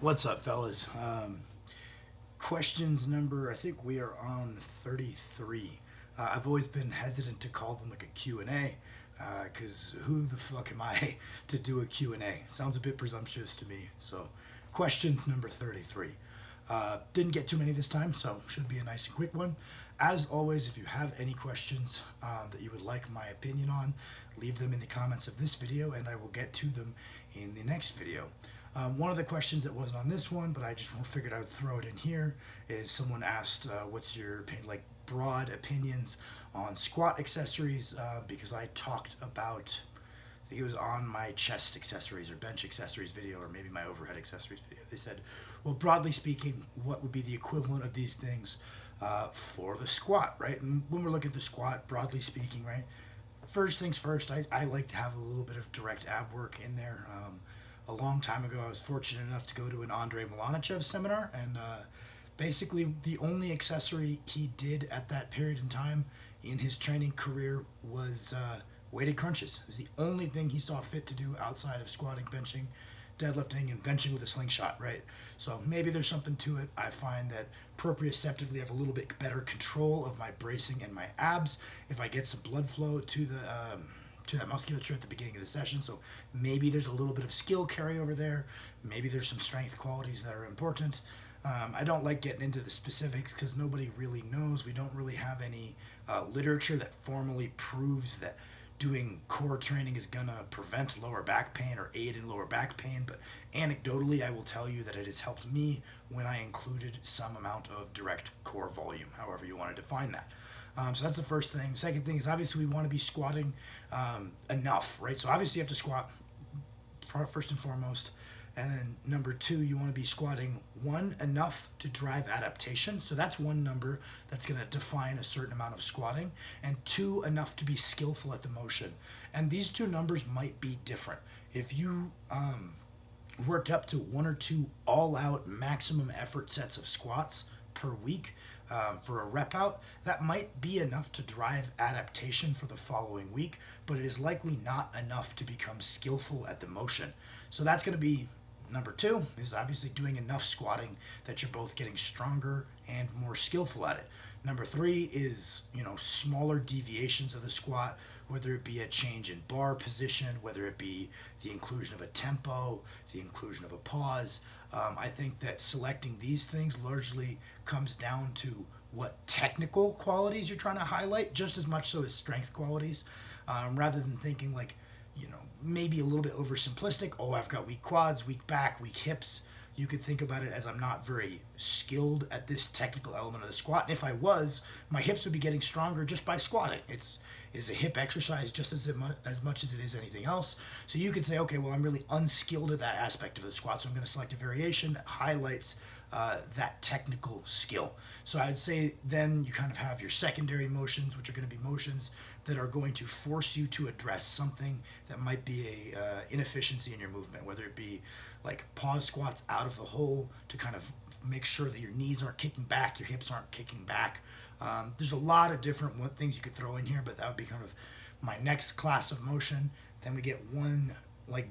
What's up, fellas? Questions number, I think we are on 33. I've always been hesitant to call them like a Q&A, because who the fuck am I to do a Q&A? Sounds a bit presumptuous to me. So, questions number 33. Didn't get too many this time, so should be a nice and quick one. As always, if you have any questions that you would like my opinion on, leave them in the comments of this video and I will get to them in the next video. One of the questions that wasn't on this one, but I just figured I would throw it in here, is someone asked, what's your broad opinions on squat accessories, because I talked about, I think it was on my chest accessories or bench accessories video, or maybe my overhead accessories video. They said, well, broadly speaking, what would be the equivalent of these things for the squat, right? And when we're looking at the squat, broadly speaking, right, first things first, I like to have a little bit of direct ab work in there. A long time ago, I was fortunate enough to go to an Andrei Milanichev seminar, and basically the only accessory he did at that period in time in his training career was weighted crunches. It was the only thing he saw fit to do outside of squatting, benching, deadlifting, and benching with a slingshot, right? So maybe there's something to it. I find that proprioceptively I have a little bit better control of my bracing and my abs if I get some blood flow to that musculature at the beginning of the session. So maybe there's a little bit of skill carryover there. Maybe there's some strength qualities that are important. I don't like getting into the specifics because nobody really knows. We don't really have any literature that formally proves that doing core training is going to prevent lower back pain or aid in lower back pain. But anecdotally, I will tell you that it has helped me when I included some amount of direct core volume, however you want to define that. So that's the first thing. Second thing is obviously we want to be squatting enough, right? So obviously you have to squat first and foremost. And then number two, you want to be squatting one, enough to drive adaptation. So that's one number that's going to define a certain amount of squatting. And two, enough to be skillful at the motion. And these two numbers might be different. If you worked up to one or two all-out maximum effort sets of squats per week, for a rep out, that might be enough to drive adaptation for the following week, but it is likely not enough to become skillful at the motion. So that's going to be number two, is obviously doing enough squatting that you're both getting stronger and more skillful at it. Number three is, smaller deviations of the squat, whether it be a change in bar position, whether it be the inclusion of a tempo, the inclusion of a pause. I think that selecting these things largely comes down to what technical qualities you're trying to highlight, just as much so as strength qualities, rather than thinking maybe a little bit oversimplistic. Oh, I've got weak quads, weak back, weak hips. You could think about it as I'm not very skilled at this technical element of the squat. And if I was, my hips would be getting stronger just by squatting. It's a hip exercise just as much as it is anything else. So you could say, okay, well, I'm really unskilled at that aspect of the squat, so I'm going to select a variation that highlights that technical skill. So I'd say then you kind of have your secondary motions, which are going to be motions that are going to force you to address something that might be a inefficiency in your movement, whether it be like pause squats out of the hole to kind of make sure that your knees aren't kicking back, your hips aren't kicking back. There's a lot of different things you could throw in here, but that would be kind of my next class of motion. Then we get one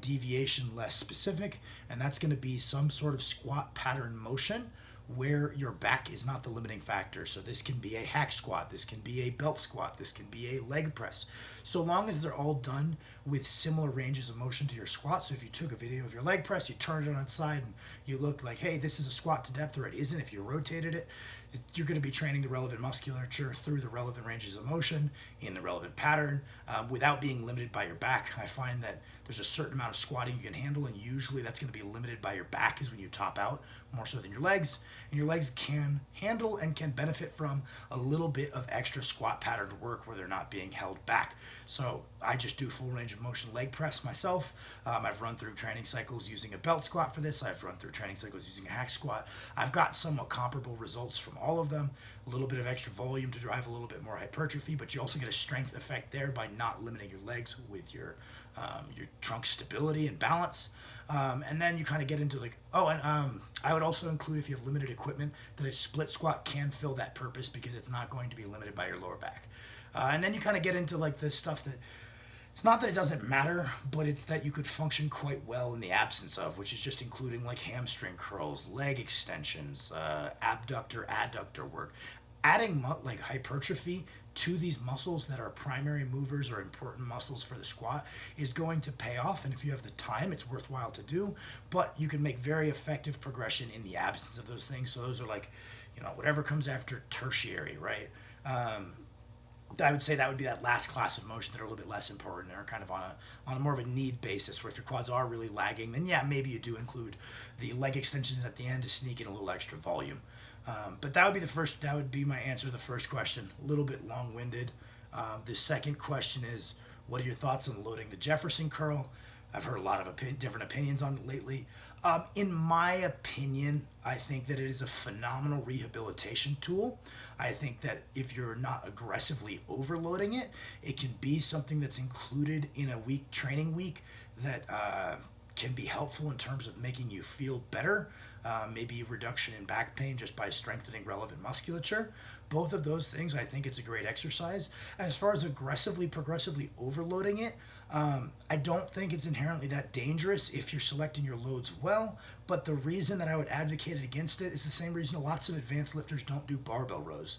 deviation less specific, and that's going to be some sort of squat pattern motion where your back is not the limiting factor. So this can be a hack squat, this can be a belt squat, this can be a leg press. So long as they're all done with similar ranges of motion to your squat. So if you took a video of your leg press, you turned it on its side and you look like, hey, this is a squat to depth, or it isn't. If you rotated it, you're going to be training the relevant musculature through the relevant ranges of motion in the relevant pattern without being limited by your back. I find that there's a certain amount of squatting you can handle, and usually that's going to be limited by your back is when you top out, more so than your legs. And your legs can handle and can benefit from a little bit of extra squat pattern work where they're not being held back. So I just do full range of motion leg press myself. I've run through training cycles using a belt squat for this. I've run through training cycles using a hack squat. I've got somewhat comparable results from all of them. A little bit of extra volume to drive a little bit more hypertrophy, but you also get a strength effect there by not limiting your legs with your trunk stability and balance. And then you kind of get into I would also include, if you have limited equipment, that a split squat can fill that purpose because it's not going to be limited by your lower back. And then you kind of get into this stuff that It's not that it doesn't matter, but it's that you could function quite well in the absence of, which is just including like hamstring curls, leg extensions, abductor, adductor work. Adding like hypertrophy to these muscles that are primary movers or important muscles for the squat is going to pay off. And if you have the time, it's worthwhile to do. But you can make very effective progression in the absence of those things. So those are like, whatever comes after tertiary, right? I would say that would be that last class of motion that are a little bit less important. They're kind of on a more of a need basis. Where if your quads are really lagging, then yeah, maybe you do include the leg extensions at the end to sneak in a little extra volume. But that would be the first. That would be my answer to the first question. A little bit long-winded. The second question is, what are your thoughts on loading the Jefferson curl? I've heard a lot of different opinions on it lately. In my opinion, I think that it is a phenomenal rehabilitation tool. I think that if you're not aggressively overloading it, it can be something that's included in a training week that can be helpful in terms of making you feel better. Maybe reduction in back pain just by strengthening relevant musculature. Both of those things, I think it's a great exercise. As far as progressively overloading it, I don't think it's inherently that dangerous if you're selecting your loads well. But the reason that I would advocate it against it is the same reason lots of advanced lifters don't do barbell rows.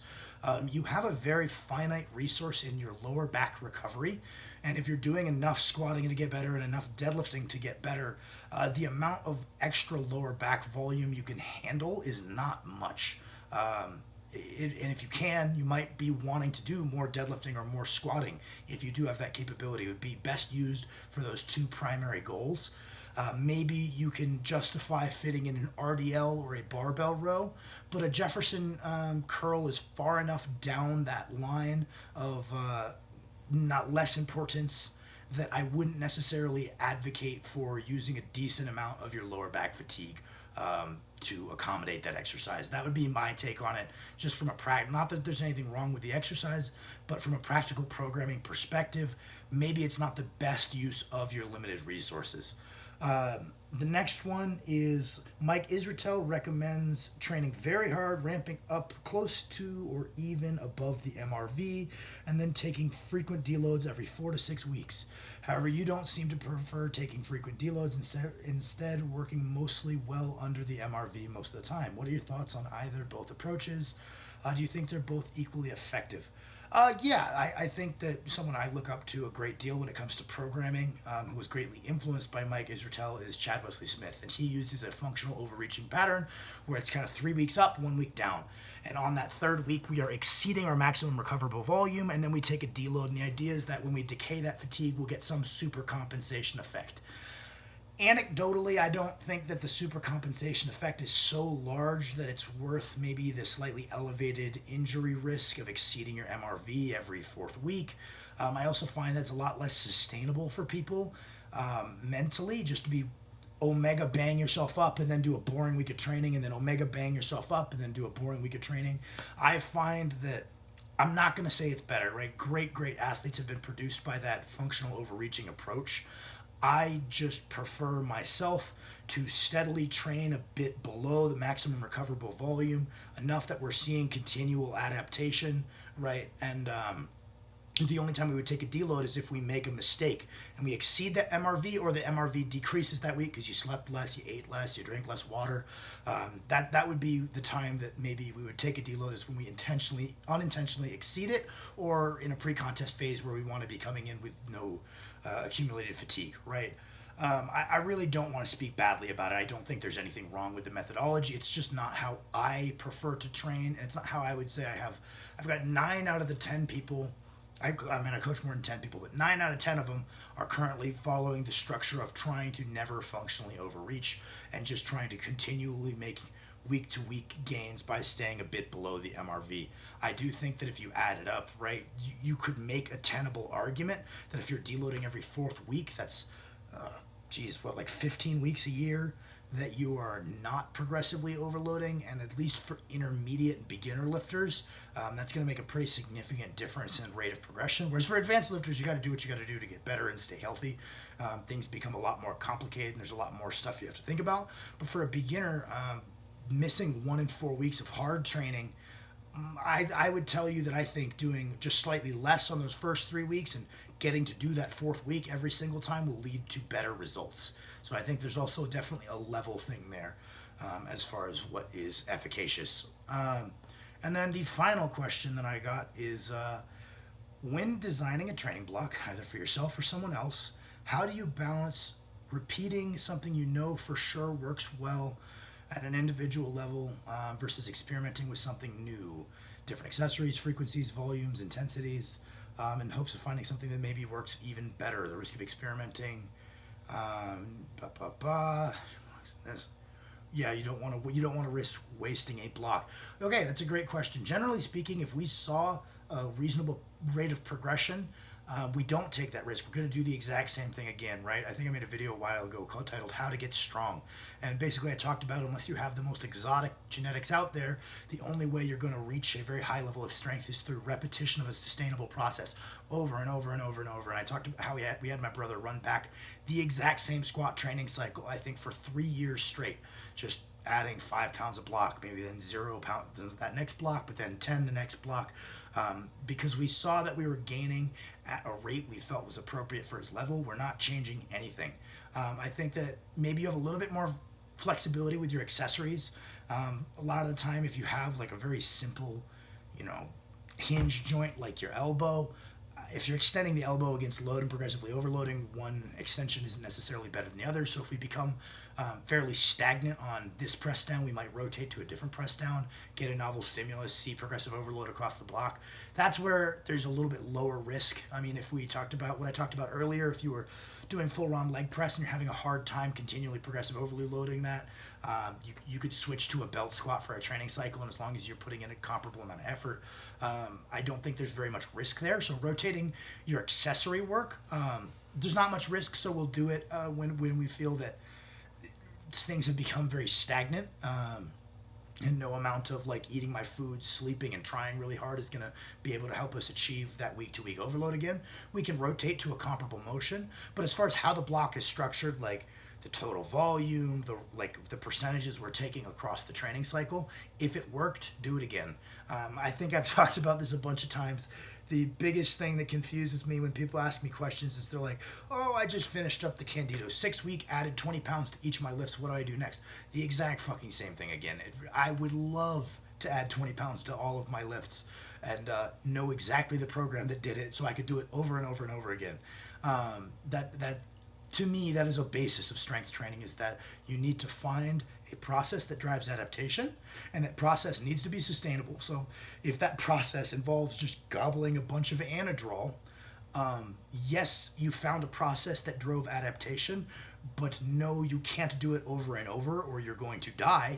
You have a very finite resource in your lower back recovery. And if you're doing enough squatting to get better and enough deadlifting to get better, the amount of extra lower back volume you can handle is not much. And if you can, you might be wanting to do more deadlifting or more squatting. If you do have that capability, it would be best used for those two primary goals. Maybe you can justify fitting in an RDL or a barbell row, but a Jefferson curl is far enough down that line of not less importance that I wouldn't necessarily advocate for using a decent amount of your lower back fatigue to accommodate that exercise. That would be my take on it, just from not that there's anything wrong with the exercise, but from a practical programming perspective, maybe it's not the best use of your limited resources. The next one is Mike Israetel recommends training very hard, ramping up close to or even above the MRV, and then taking frequent deloads every 4 to 6 weeks. However, you don't seem to prefer taking frequent deloads, instead working mostly well under the MRV most of the time. What are your thoughts on both approaches? Do you think they're both equally effective? I think that someone I look up to a great deal when it comes to programming, who was greatly influenced by Mike Israetel, is Chad Wesley Smith. And he uses a functional overreaching pattern where it's kind of 3 weeks up, 1 week down. And on that third week, we are exceeding our maximum recoverable volume, and then we take a deload. And the idea is that when we decay that fatigue, we'll get some super compensation effect. Anecdotally, I don't think that the supercompensation effect is so large that it's worth maybe the slightly elevated injury risk of exceeding your MRV every fourth week. I also find that it's a lot less sustainable for people mentally, just to be omega bang yourself up and then do a boring week of training, and then omega bang yourself up and then do a boring week of training. I find that I'm not going to say it's better, right? Great athletes have been produced by that functional overreaching approach. I just prefer myself to steadily train a bit below the maximum recoverable volume, enough that we're seeing continual adaptation, right? And the only time we would take a deload is if we make a mistake and we exceed that MRV, or the MRV decreases that week because you slept less, you ate less, you drank less water. That would be the time that maybe we would take a deload, is when we unintentionally exceed it, or in a pre-contest phase where we want to be coming in with no accumulated fatigue, right? I really don't want to speak badly about it. I don't think there's anything wrong with the methodology. It's just not how I prefer to train, and it's not how I would say I've got 9 out of the 10 people. I coach more than 10 people, but 9 out of 10 of them are currently following the structure of trying to never functionally overreach and just trying to continually make week-to-week gains by staying a bit below the MRV. I do think that if you add it up, right, you could make a tenable argument that if you're deloading every fourth week, that's, like 15 weeks a year, that you are not progressively overloading. And at least for intermediate and beginner lifters, that's going to make a pretty significant difference in rate of progression. Whereas for advanced lifters, you got to do what you got to do to get better and stay healthy. Things become a lot more complicated, and there's a lot more stuff you have to think about. But for a beginner, missing 1 in 4 weeks of hard training, I would tell you that I think doing just slightly less on those first 3 weeks and getting to do that fourth week every single time will lead to better results. So I think there's also definitely a level thing there as far as what is efficacious. And then the final question that I got is when designing a training block, either for yourself or someone else, how do you balance repeating something you know for sure works well at an individual level versus experimenting with something new, different accessories, frequencies, volumes, intensities, in hopes of finding something that maybe works even better? The risk of experimenting. This. Yeah, you don't want to risk wasting a block. Okay, that's a great question. Generally speaking, if we saw a reasonable rate of progression, we don't take that risk. We're going to do the exact same thing again, right? I think I made a video a while ago titled How to Get Strong. And basically I talked about, unless you have the most exotic genetics out there, the only way you're going to reach a very high level of strength is through repetition of a sustainable process over and over and over and over. And I talked about how we had my brother run back the exact same squat training cycle, I think for 3 years straight, just adding 5 pounds a block, maybe then 0 pounds that next block, but then 10 the next block, because we saw that we were gaining at a rate we felt was appropriate for his level. We're not changing anything. I think that maybe you have a little bit more flexibility with your accessories. A lot of the time, if you have like a very simple, hinge joint like your elbow, if you're extending the elbow against load and progressively overloading, one extension isn't necessarily better than the other. So if we become fairly stagnant on this press down, we might rotate to a different press down, get a novel stimulus, see progressive overload across the block. That's where there's a little bit lower risk. I mean, if we talked about what I talked about earlier, if you were doing full ROM leg press and you're having a hard time continually progressive overloading that, you could switch to a belt squat for a training cycle, and as long as you're putting in a comparable amount of effort, I don't think there's very much risk there. So rotating your accessory work, there's not much risk, so we'll do it when we feel that things have become very stagnant, and no amount of like eating my food, sleeping, and trying really hard is going to be able to help us achieve that week-to-week overload again. We can rotate to a comparable motion, but as far as how the block is structured, like the total volume, the percentages we're taking across the training cycle, if it worked, do it again. I think I've talked about this a bunch of times. The biggest thing that confuses me when people ask me questions is they're like, oh, I just finished up the Candido 6 week, added 20 pounds to each of my lifts. What do I do next? The exact fucking same thing again. I would love to add 20 pounds to all of my lifts and know exactly the program that did it so I could do it over and over and over again. That to me, that is a basis of strength training, is that you need to find a process that drives adaptation, and that process needs to be sustainable. So if that process involves just gobbling a bunch of Anadrol, yes, you found a process that drove adaptation, but no, you can't do it over and over or you're going to die.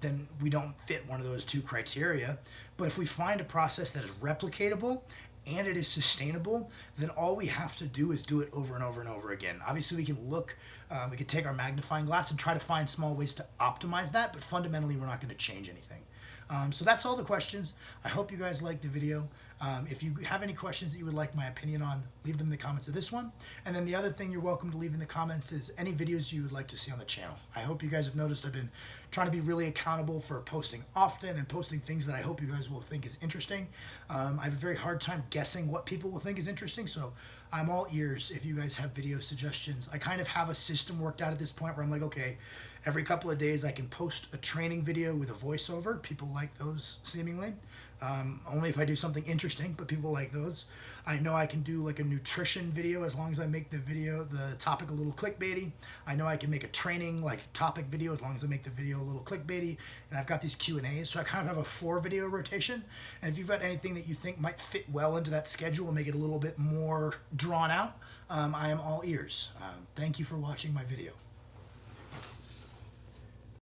Then we don't fit one of those two criteria. But if we find a process that is replicatable and it is sustainable, then all we have to do is do it over and over and over again. Obviously, we can we can take our magnifying glass and try to find small ways to optimize that, but fundamentally, we're not going to change anything. So that's all the questions. I hope you guys liked the video. If you have any questions that you would like my opinion on, leave them in the comments of this one. And then the other thing you're welcome to leave in the comments is any videos you would like to see on the channel. I hope you guys have noticed I've been trying to be really accountable for posting often and posting things that I hope you guys will think is interesting. I have a very hard time guessing what people will think is interesting, so I'm all ears if you guys have video suggestions. I kind of have a system worked out at this point where I'm like, okay, every couple of days I can post a training video with a voiceover. People like those, seemingly. Only if I do something interesting, but people like those. I know I can do like a nutrition video as long as I make the topic a little clickbaity. I know I can make a training like topic video as long as I make the video a little clickbaity. And I've got these Q&As, so I kind of have a 4-video rotation. And if you've got anything that you think might fit well into that schedule and make it a little bit more drawn out, I am all ears. Thank you for watching my video.